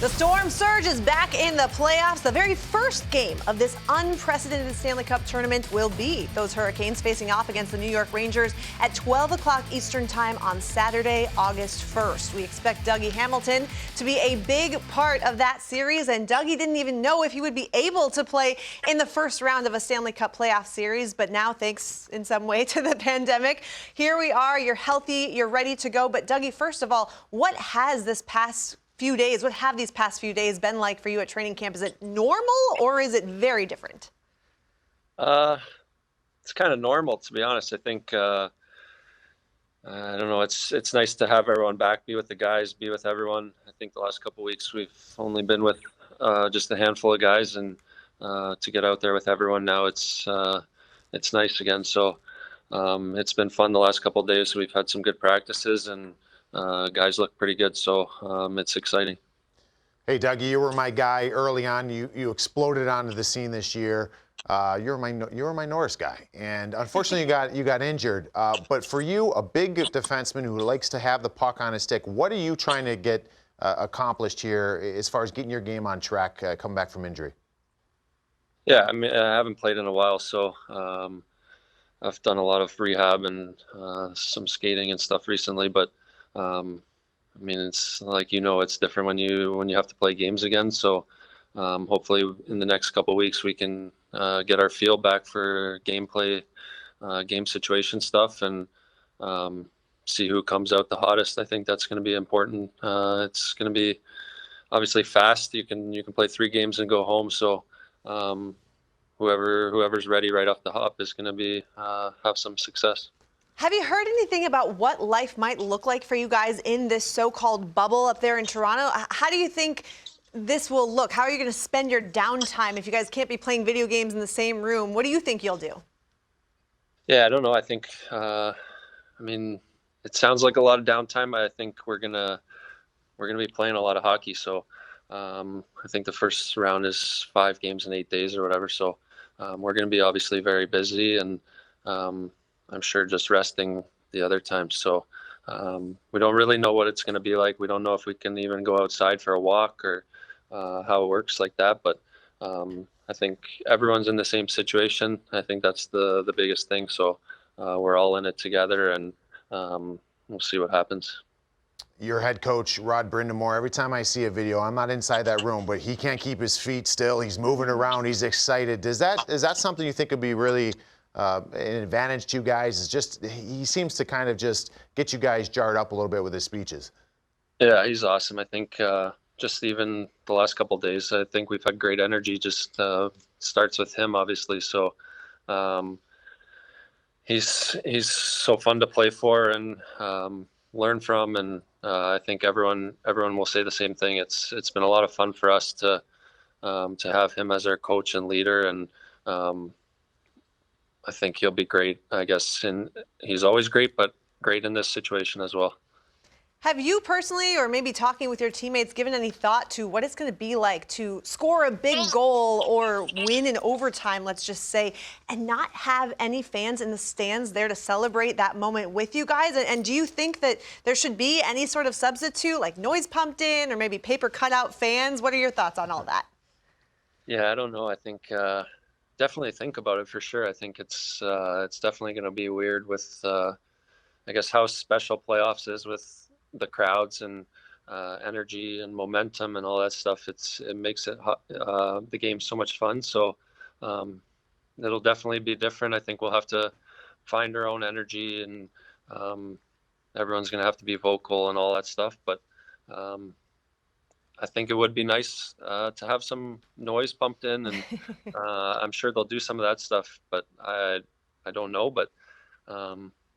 The Storm Surge is back in the playoffs. The very first game of this unprecedented Stanley Cup tournament will be those Hurricanes facing off against the New York Rangers at 12 o'clock Eastern time on Saturday, August 1st. We expect Dougie Hamilton to be a big part of that series, and Dougie didn't even know if he would be able to play in the first round of a Stanley Cup playoff series, but now, thanks in some way to the pandemic, here we are. You're healthy, you're ready to go. But Dougie, first of all, what have these past few days been like for you at training camp? Is it normal or is it very different? It's kind of normal, to be honest. I think I don't know. It's nice to have everyone back, be with the guys, be with everyone. I think the last couple of weeks we've only been with just a handful of guys, and to get out there with everyone now, it's nice again. So it's been fun the last couple of days. We've had some good practices, and guys look pretty good, so it's exciting. Hey, Dougie, you were my guy early on. You exploded onto the scene this year. You were my Norris guy, and unfortunately you got injured. But for you, a big defenseman who likes to have the puck on his stick, what are you trying to get accomplished here as far as getting your game on track coming back from injury? Yeah, I mean, I haven't played in a while, so I've done a lot of rehab and some skating and stuff recently, but I mean, it's like, it's different when you have to play games again. So hopefully in the next couple of weeks we can get our feel back for gameplay, game situation stuff, and see who comes out the hottest. I think that's going to be important. It's going to be obviously fast. You can play 3 games and go home. So whoever's ready right off the hop is going to have some success. Have you heard anything about what life might look like for you guys in this so-called bubble up there in Toronto? How do you think this will look? How are you going to spend your downtime if you guys can't be playing video games in the same room? What do you think you'll do? Yeah, I don't know. I think, I mean, it sounds like a lot of downtime. I think we're gonna be playing a lot of hockey. So I think the first round is 5 games in 8 days or whatever. So we're going to be obviously very busy, and I'm sure just resting the other time. So we don't really know what it's going to be like. We don't know if we can even go outside for a walk or how it works like that. But I think everyone's in the same situation. I think that's the biggest thing. So we're all in it together, and we'll see what happens. Your head coach, Rod Brind'Amour, every time I see a video, I'm not inside that room, but he can't keep his feet still. He's moving around. He's excited. Is that something you think would be really an advantage to you guys? Is just he seems to kind of just get you guys jarred up a little bit with his speeches. Yeah, he's awesome. I think just even the last couple of days, I think we've had great energy. Just starts with him, obviously. So he's so fun to play for and learn from, and I think everyone will say the same thing. It's been a lot of fun for us to have him as our coach and leader, and I think he'll be great, I guess. And he's always great, but great in this situation as well. Have you personally, or maybe talking with your teammates, given any thought to what it's going to be like to score a big goal or win in overtime, let's just say, and not have any fans in the stands there to celebrate that moment with you guys? And do you think that there should be any sort of substitute, like noise pumped in or maybe paper cutout fans? What are your thoughts on all that? Yeah, I don't know. I think definitely think about it for sure. I think it's definitely going to be weird with, I guess, how special playoffs is with the crowds and energy and momentum and all that stuff. It makes it the game so much fun. So it'll definitely be different. I think we'll have to find our own energy, and everyone's going to have to be vocal and all that stuff. But I think it would be nice to have some noise pumped in, and I'm sure they'll do some of that stuff, but I don't know. But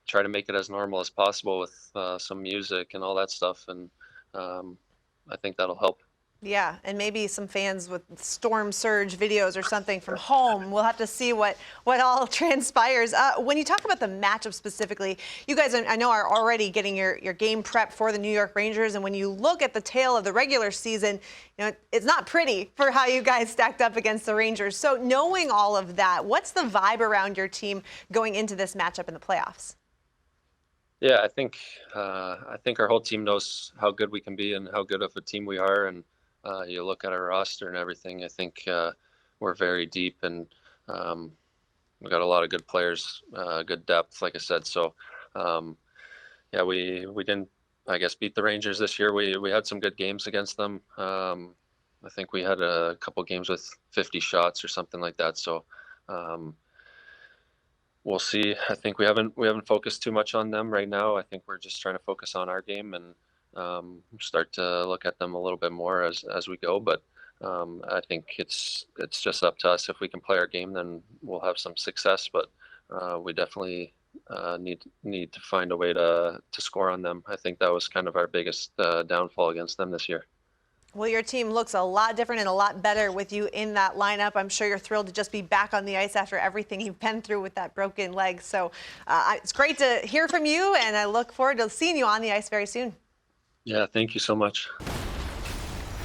try to make it as normal as possible with some music and all that stuff, and I think that'll help. Yeah, and maybe some fans with Storm Surge videos or something from home. We'll have to see what all transpires. When you talk about the matchup specifically, you guys, I know, are already getting your game prep for the New York Rangers. And when you look at the tail of the regular season, it's not pretty for how you guys stacked up against the Rangers. So knowing all of that, what's the vibe around your team going into this matchup in the playoffs? Yeah, I think our whole team knows how good we can be and how good of a team we are, and you look at our roster and everything, I think we're very deep, and we got a lot of good players, good depth, like I said. So yeah, we didn't, I guess, beat the Rangers this year. We had some good games against them. I think we had a couple games with 50 shots or something like that. So we'll see. I think we haven't focused too much on them right now. I think we're just trying to focus on our game and start to look at them a little bit more as we go. But I think it's just up to us. If we can play our game, then we'll have some success. But we definitely need to find a way to score on them. I think that was kind of our biggest downfall against them this year. Well, your team looks a lot different and a lot better with you in that lineup. I'm sure you're thrilled to just be back on the ice after everything you've been through with that broken leg. So it's great to hear from you, and I look forward to seeing you on the ice very soon. Yeah, thank you so much.